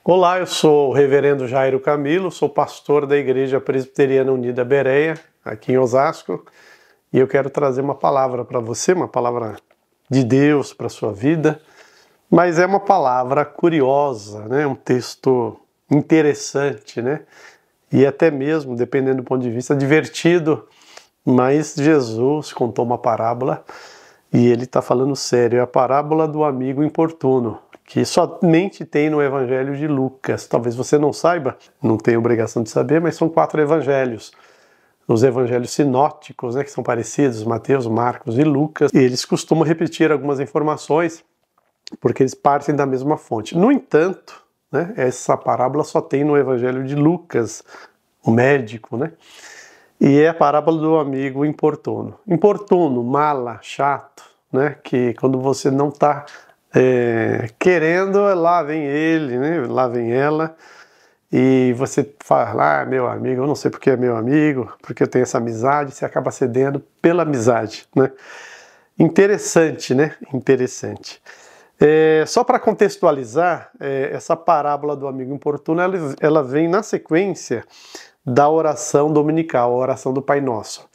Olá, eu sou o reverendo Jairo Camilo, sou pastor da Igreja Presbiteriana Unida Bereia, aqui em Osasco, e eu quero trazer uma palavra para você, uma palavra de Deus para a sua vida, mas é uma palavra curiosa, né? Um texto interessante, né? E até mesmo, dependendo do ponto de vista, divertido, mas Jesus contou uma parábola e ele está falando sério, é a parábola do amigo importuno, que somente tem no Evangelho de Lucas. Talvez você não saiba, não tem obrigação de saber, mas são 4 evangelhos. Os evangelhos sinóticos, né, que são parecidos, Mateus, Marcos e Lucas, e eles costumam repetir algumas informações, porque eles partem da mesma fonte. No entanto, né, essa parábola só tem no Evangelho de Lucas, o médico, né? E é a parábola do amigo importuno. Importuno, mala, chato, né? Que quando você não está querendo, lá vem ele, né? Lá vem ela, e você fala, meu amigo, eu não sei porque é meu amigo, porque eu tenho essa amizade, você acaba cedendo pela amizade, né? Interessante, né? Interessante. Só para contextualizar, essa parábola do amigo importuno, ela vem na sequência da oração dominical, a oração do Pai Nosso,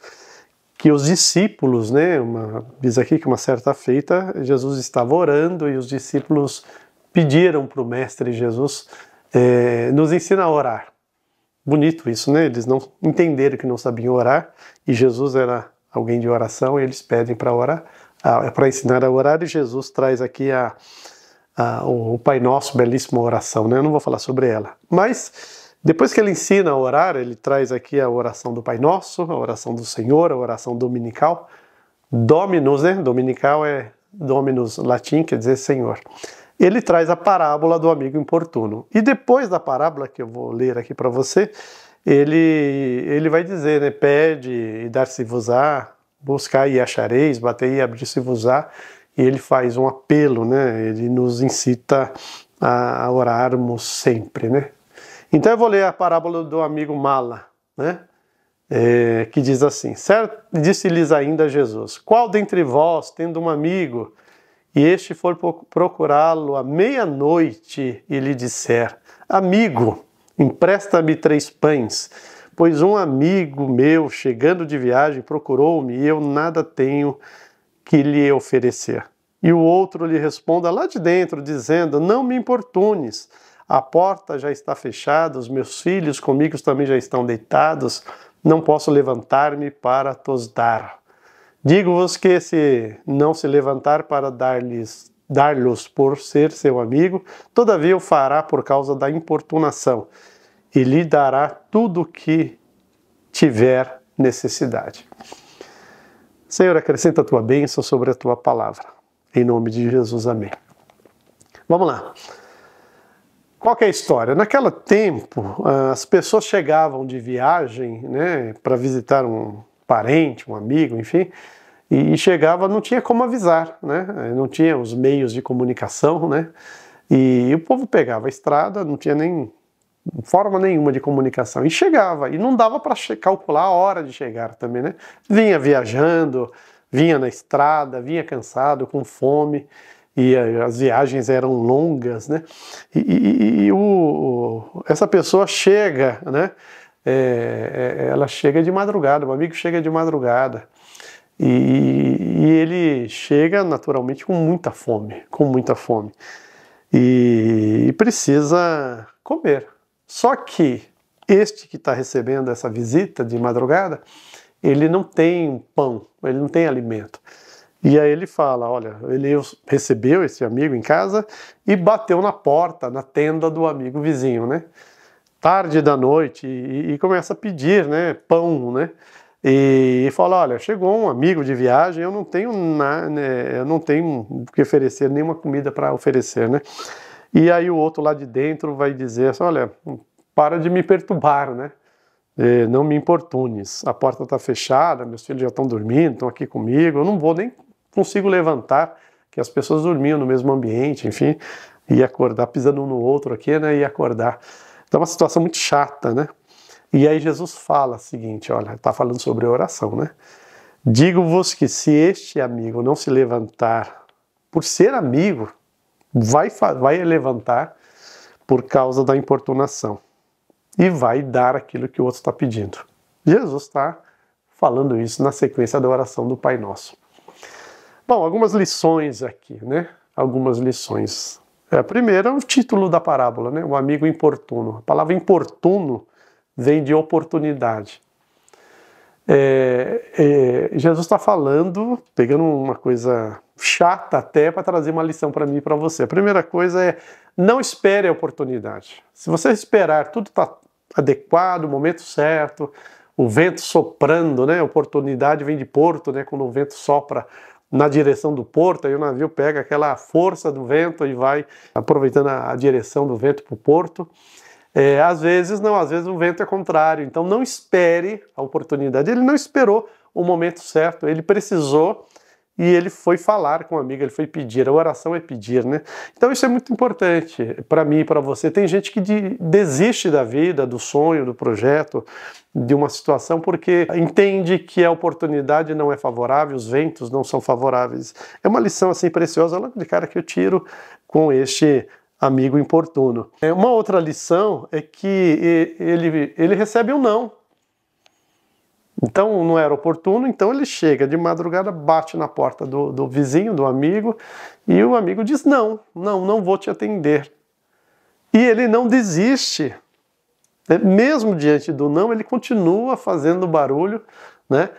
que os discípulos, né, diz aqui que uma certa feita, Jesus estava orando e os discípulos pediram para o Mestre Jesus nos ensina a orar. Bonito isso, né? Eles não entenderam que não sabiam orar e Jesus era alguém de oração e eles pedem para orar, para ensinar a orar, e Jesus traz aqui o Pai Nosso, belíssima oração, né? Eu não vou falar sobre ela, mas depois que ele ensina a orar, ele traz aqui a oração do Pai Nosso, a oração do Senhor, a oração dominical. Dominus, né? Dominical é Dominus latim, quer dizer Senhor. Ele traz a parábola do amigo importuno. E depois da parábola, que eu vou ler aqui para você, ele vai dizer, né? Pede e dar-se-vos-á, buscai e achareis, batei e abrir-se-vos-á. E ele faz um apelo, né? Ele nos incita a orarmos sempre, né? Então eu vou ler a parábola do amigo mala, né? Que diz assim: certo, disse-lhes ainda Jesus: qual dentre vós, tendo um amigo, e este for procurá-lo à meia-noite e lhe disser: amigo, empresta-me 3 pães, pois um amigo meu, chegando de viagem, procurou-me e eu nada tenho que lhe oferecer. E o outro lhe responda lá de dentro, dizendo: não me importunes, a porta já está fechada, os meus filhos comigo também já estão deitados, não posso levantar-me para tos dar. Digo-vos que se não se levantar para dar-lhes por ser seu amigo, todavia o fará por causa da importunação, e lhe dará tudo o que tiver necessidade. Senhor, acrescenta a tua bênção sobre a tua palavra. Em nome de Jesus, amém. Vamos lá. Qual que é a história? Naquele tempo, as pessoas chegavam de viagem, né, para visitar um parente, um amigo, enfim, e chegava, não tinha como avisar, né, não tinha os meios de comunicação, né, e o povo pegava a estrada, não tinha nem forma nenhuma de comunicação, e chegava, e não dava para calcular a hora de chegar também, né, vinha viajando, vinha na estrada, vinha cansado, com fome, e as viagens eram longas, né? Essa pessoa chega, né? Ela chega de madrugada, o amigo chega de madrugada, e ele chega naturalmente com muita fome, e precisa comer. Só que este que está recebendo essa visita de madrugada, ele não tem pão, ele não tem alimento. E aí ele fala, olha, ele recebeu esse amigo em casa e bateu na porta, na tenda do amigo vizinho, né? Tarde da noite, e começa a pedir, né, pão, né? E fala, olha, chegou um amigo de viagem, eu não tenho nada, né, eu não tenho o que oferecer, nenhuma comida para oferecer, né? E aí o outro lá de dentro vai dizer, olha, para de me perturbar, né? Não me importunes, a porta está fechada, meus filhos já estão dormindo, estão aqui comigo, eu não vou nem consigo levantar, que as pessoas dormiam no mesmo ambiente, enfim, e acordar, pisando um no outro aqui, né, e acordar. Então é uma situação muito chata, né? E aí Jesus fala o seguinte, olha, está falando sobre oração, né? Digo-vos que se este amigo não se levantar, por ser amigo, vai levantar, por causa da importunação. E vai dar aquilo que o outro está pedindo. Jesus está falando isso na sequência da oração do Pai Nosso. Bom, algumas lições aqui, né? Algumas lições. A primeira é o título da parábola, né? O amigo importuno. A palavra importuno vem de oportunidade. Jesus está falando, pegando uma coisa chata até para trazer uma lição para mim e para você. A primeira coisa é, não espere a oportunidade. Se você esperar, tudo está adequado, o momento certo, o vento soprando, né? A oportunidade vem de porto, né? Quando o vento sopra na direção do porto, aí o navio pega aquela força do vento e vai aproveitando a direção do vento para o porto. Às vezes não, às vezes o vento é contrário, então não espere a oportunidade. Ele não esperou o momento certo, ele precisou e ele foi falar com o amigo, ele foi pedir. A oração é pedir, né? Então isso é muito importante para mim e para você. Tem gente que desiste da vida, do sonho, do projeto, de uma situação, porque entende que a oportunidade não é favorável, os ventos não são favoráveis. É uma lição assim preciosa logo de cara que eu tiro com este amigo importuno. Uma outra lição é que ele recebe um não. Então não era oportuno, então ele chega de madrugada, bate na porta do vizinho, do amigo, e o amigo diz não vou te atender. E ele não desiste. Mesmo diante do não, ele continua fazendo barulho, né?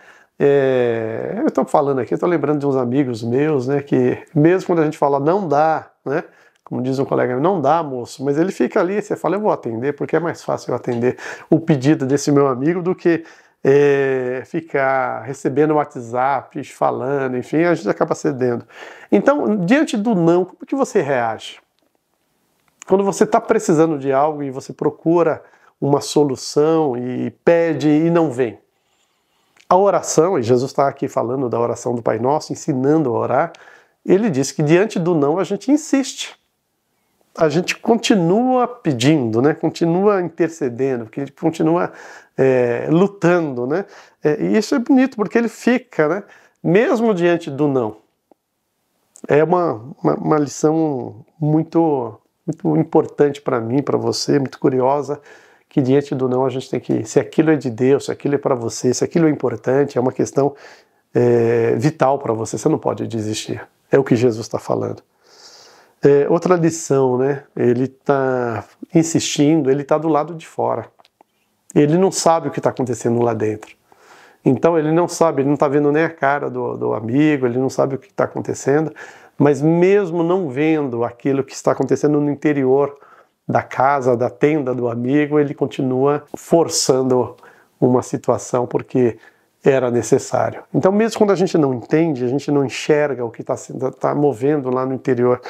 Eu estou falando aqui, estou lembrando de uns amigos meus, né? Que mesmo quando a gente fala não dá, né? Como diz um colega, não dá, moço, mas ele fica ali, você fala, eu vou atender, porque é mais fácil eu atender o pedido desse meu amigo do que ficar recebendo WhatsApp, falando, enfim, a gente acaba cedendo. Então, diante do não, como que você reage? Quando você está precisando de algo e você procura uma solução e pede e não vem. A oração, e Jesus está aqui falando da oração do Pai Nosso, ensinando a orar, ele diz que diante do não a gente insiste. A gente continua pedindo, né? Continua intercedendo, porque continua lutando, né? E isso é bonito, porque ele fica, né? Mesmo diante do não. É uma lição muito importante para mim, para você, muito curiosa, que diante do não a gente tem que, se aquilo é de Deus, se aquilo é para você, se aquilo é importante, é uma questão vital para você, você não pode desistir. É o que Jesus está falando. Outra lição, né? Ele está insistindo, ele está do lado de fora. Ele não sabe o que está acontecendo lá dentro. Então ele não sabe, ele não está vendo nem a cara do amigo, ele não sabe o que está acontecendo, mas mesmo não vendo aquilo que está acontecendo no interior da casa, da tenda do amigo, ele continua forçando uma situação porque era necessário. Então mesmo quando a gente não entende, a gente não enxerga o que está movendo lá no interior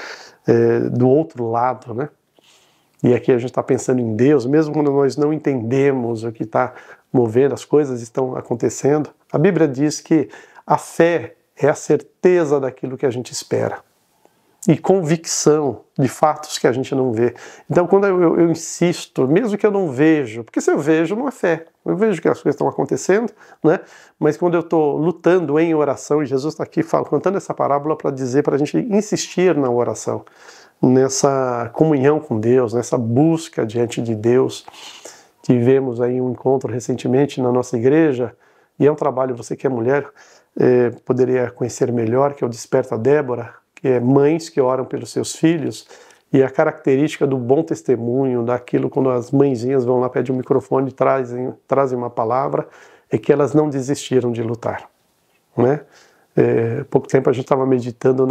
do outro lado, né? E aqui a gente está pensando em Deus, mesmo quando nós não entendemos o que está movendo, as coisas estão acontecendo. A Bíblia diz que a fé é a certeza daquilo que a gente espera e convicção de fatos que a gente não vê. Então quando eu insisto, mesmo que eu não vejo, porque se eu vejo não é fé, eu vejo que as coisas estão acontecendo, né? Mas quando eu estou lutando em oração, e Jesus está aqui contando essa parábola para dizer para a gente insistir na oração, nessa comunhão com Deus, nessa busca diante de Deus. Tivemos aí um encontro recentemente na nossa igreja, e é um trabalho, você que é mulher, poderia conhecer melhor, que é o Desperta Débora, que é mães que oram pelos seus filhos, e a característica do bom testemunho, daquilo quando as mãezinhas vão lá, pedem um microfone e trazem uma palavra, é que elas não desistiram de lutar, né? Pouco tempo a gente estava meditando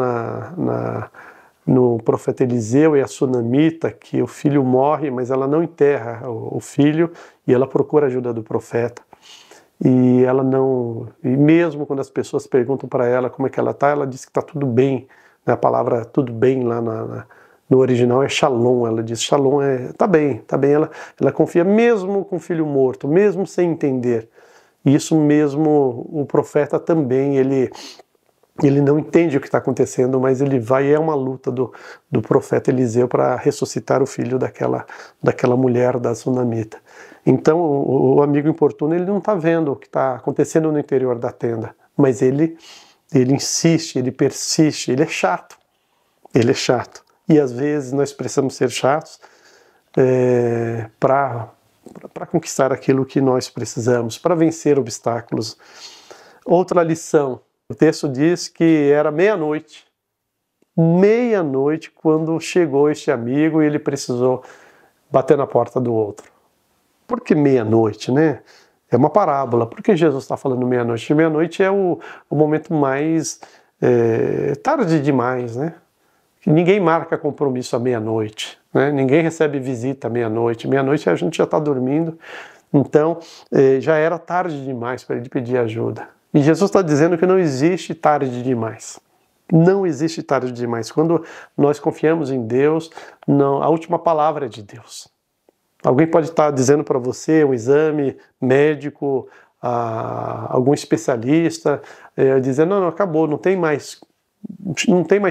no profeta Eliseu e a sunamita, que o filho morre, mas ela não enterra o filho e ela procura a ajuda do profeta. E ela não, e mesmo quando as pessoas perguntam para ela como é que ela está, ela diz que está tudo bem. A palavra tudo bem lá no original é shalom, ela diz shalom tá bem. Ela confia mesmo com o filho morto, mesmo sem entender. E isso mesmo o profeta também, ele não entende o que está acontecendo, mas ele vai, é uma luta do profeta Eliseu para ressuscitar o filho daquela mulher da sunamita. Então o amigo importuno, ele não está vendo o que está acontecendo no interior da tenda, mas ele insiste, ele persiste, ele é chato. E às vezes nós precisamos ser chatos, para conquistar aquilo que nós precisamos, para vencer obstáculos. Outra lição, o texto diz que era meia-noite quando chegou este amigo e ele precisou bater na porta do outro. Por que meia-noite, né? É uma parábola. Por que Jesus está falando meia-noite? Meia-noite é o momento mais tarde demais, né? Que ninguém marca compromisso à meia-noite, né? Ninguém recebe visita à meia-noite. Meia-noite a gente já está dormindo, então já era tarde demais para ele pedir ajuda. E Jesus está dizendo que não existe tarde demais. Não existe tarde demais. Quando nós confiamos em Deus, não, a última palavra é de Deus. Alguém pode estar dizendo para você um exame médico, algum especialista, dizendo, não, acabou, não tem mais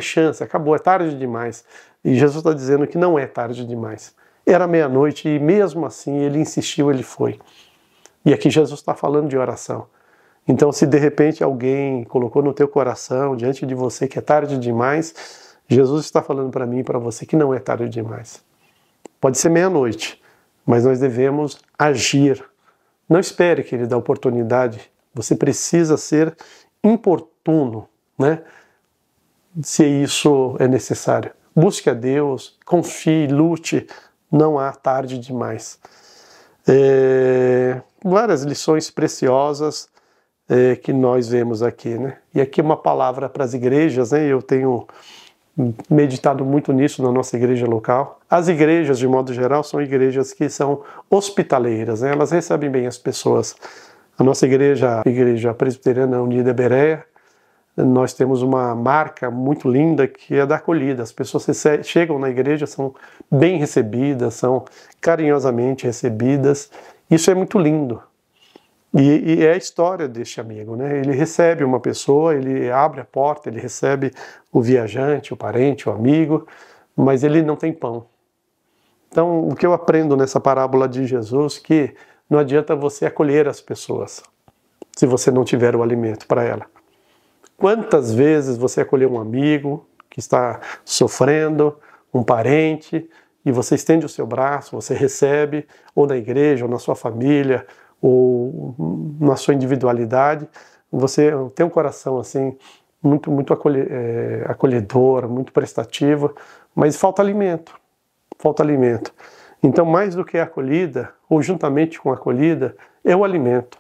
chance, acabou, é tarde demais. E Jesus está dizendo que não é tarde demais. Era meia-noite e mesmo assim ele insistiu, ele foi. E aqui Jesus está falando de oração. Então, se de repente alguém colocou no teu coração, diante de você, que é tarde demais, Jesus está falando para mim e para você que não é tarde demais. Pode ser meia-noite, mas nós devemos agir. Não espere que Ele dê a oportunidade. Você precisa ser importuno, né? Se isso é necessário. Busque a Deus, confie, lute. Não há tarde demais. Várias lições preciosas que nós vemos aqui, né? E aqui uma palavra para as igrejas, né? Eu tenho meditado muito nisso na nossa igreja local. As igrejas, de modo geral, são igrejas que são hospitaleiras, né? Elas recebem bem as pessoas. A nossa igreja, a Igreja Presbiteriana Unida Bereia, nós temos uma marca muito linda que é da acolhida. As pessoas que chegam na igreja são bem recebidas, são carinhosamente recebidas. Isso é muito lindo. E é a história deste amigo, né? Ele recebe uma pessoa, ele abre a porta, ele recebe o viajante, o parente, o amigo, mas ele não tem pão. Então, o que eu aprendo nessa parábola de Jesus é que não adianta você acolher as pessoas se você não tiver o alimento para ela. Quantas vezes você acolheu um amigo que está sofrendo, um parente, e você estende o seu braço, você recebe, ou na igreja, ou na sua família, ou na sua individualidade, você tem um coração assim muito acolhedor, muito prestativo, mas falta alimento, falta alimento. Então, mais do que a acolhida, ou juntamente com a acolhida, é o alimento.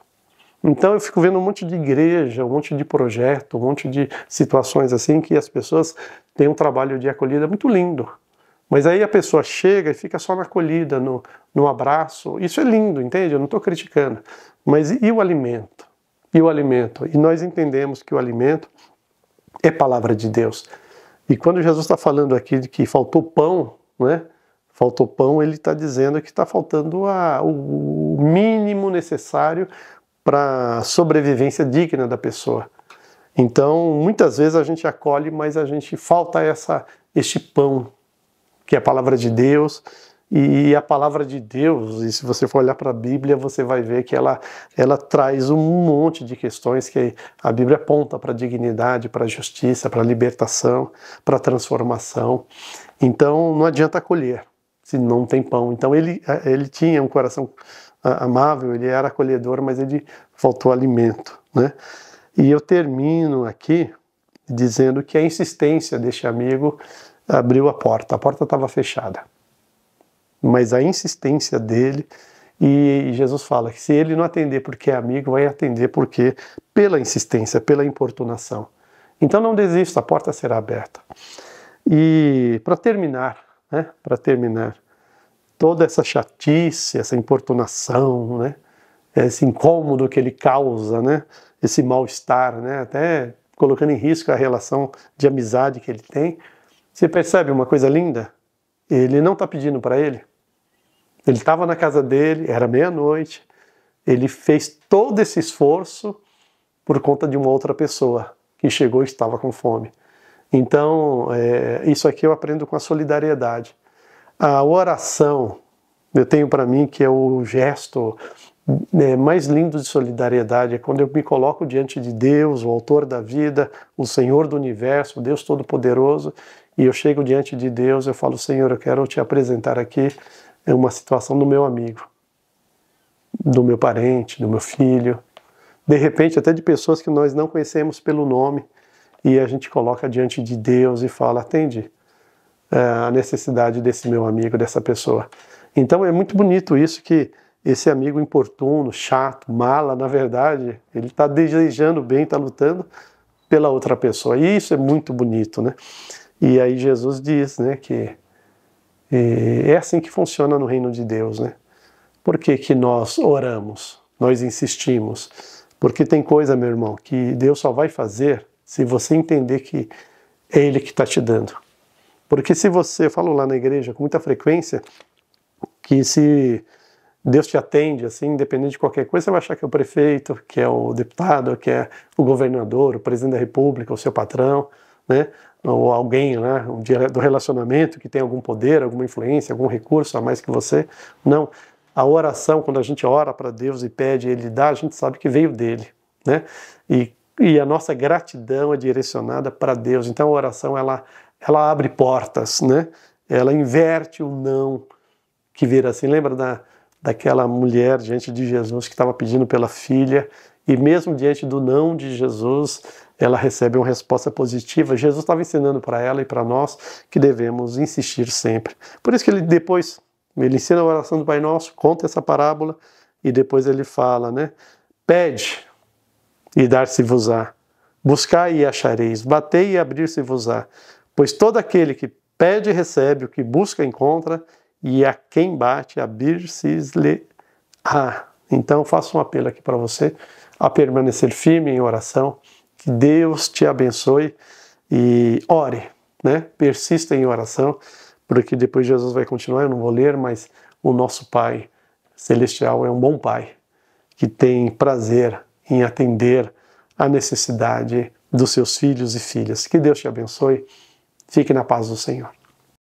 Então eu fico vendo um monte de igreja, um monte de projeto, um monte de situações assim que as pessoas têm um trabalho de acolhida muito lindo. Mas aí a pessoa chega e fica só na acolhida, no abraço. Isso é lindo, entende? Eu não estou criticando. Mas e o alimento? E o alimento? E nós entendemos que o alimento é palavra de Deus. E quando Jesus está falando aqui de que faltou pão, né? Faltou pão, ele está dizendo que está faltando o mínimo necessário para a sobrevivência digna da pessoa. Então, muitas vezes a gente acolhe, mas a gente falta este pão, que é a palavra de Deus. E a palavra de Deus, e se você for olhar para a Bíblia, você vai ver que ela traz um monte de questões que a Bíblia aponta para a dignidade, para a justiça, para a libertação, para a transformação. Então, não adianta acolher se não tem pão. Então, ele tinha um coração amável, ele era acolhedor, mas ele faltou alimento, né? E eu termino aqui dizendo que a insistência deste amigo abriu a porta estava fechada. Mas a insistência dele, e Jesus fala que se ele não atender porque é amigo, vai atender porque pela insistência, pela importunação. Então não desista, a porta será aberta. E para terminar, toda essa chatice, essa importunação, né? Esse incômodo que ele causa, né? Esse mal-estar, né? Até colocando em risco a relação de amizade que ele tem. Você percebe uma coisa linda? Ele não está pedindo para ele. Ele estava na casa dele, era meia-noite, ele fez todo esse esforço por conta de uma outra pessoa que chegou e estava com fome. Então, isso aqui eu aprendo com a solidariedade. A oração, eu tenho para mim que é o gesto mais lindo de solidariedade, é quando eu me coloco diante de Deus, o autor da vida, o Senhor do universo, o Deus Todo-Poderoso, e eu chego diante de Deus, eu falo, Senhor, eu quero te apresentar aqui é uma situação do meu amigo, do meu parente, do meu filho, de repente até de pessoas que nós não conhecemos pelo nome, e a gente coloca diante de Deus e fala, atende a necessidade desse meu amigo, dessa pessoa. Então é muito bonito isso, que esse amigo importuno, chato, mala, na verdade, ele está desejando bem, está lutando pela outra pessoa. E isso é muito bonito, né? E aí Jesus diz, né, que é assim que funciona no reino de Deus, né? Por que que nós oramos? Nós insistimos? Porque tem coisa, meu irmão, que Deus só vai fazer se você entender que é Ele que está te dando. Porque se você, eu falo lá na igreja com muita frequência, que se Deus te atende, assim, independente de qualquer coisa, você vai achar que é o prefeito, que é o deputado, que é o governador, o presidente da república, o seu patrão, né? Ou alguém, né, do relacionamento que tem algum poder, alguma influência, algum recurso a mais que você. Não. A oração, quando a gente ora para Deus e pede, Ele dá, a gente sabe que veio dele, né? E a nossa gratidão é direcionada para Deus. Então a oração, ela abre portas, né? Ela inverte o não que vira assim. Lembra daquela mulher diante de Jesus que estava pedindo pela filha, e mesmo diante do não de Jesus, ela recebe uma resposta positiva. Jesus estava ensinando para ela e para nós que devemos insistir sempre. Por isso que ele depois, ele ensina a oração do Pai Nosso, conta essa parábola, e depois ele fala, né? Pede e dar-se-vos-á, buscai e achareis, batei e abrir-se-vos-á, pois todo aquele que pede recebe, o que busca encontra, e a quem bate abrir-se-lhe-á. Então faço um apelo aqui para você a permanecer firme em oração, que Deus te abençoe, e ore, né? Persista em oração, porque depois Jesus vai continuar, eu não vou ler, mas o nosso Pai Celestial é um bom Pai, que tem prazer em atender a necessidade dos seus filhos e filhas. Que Deus te abençoe, fique na paz do Senhor.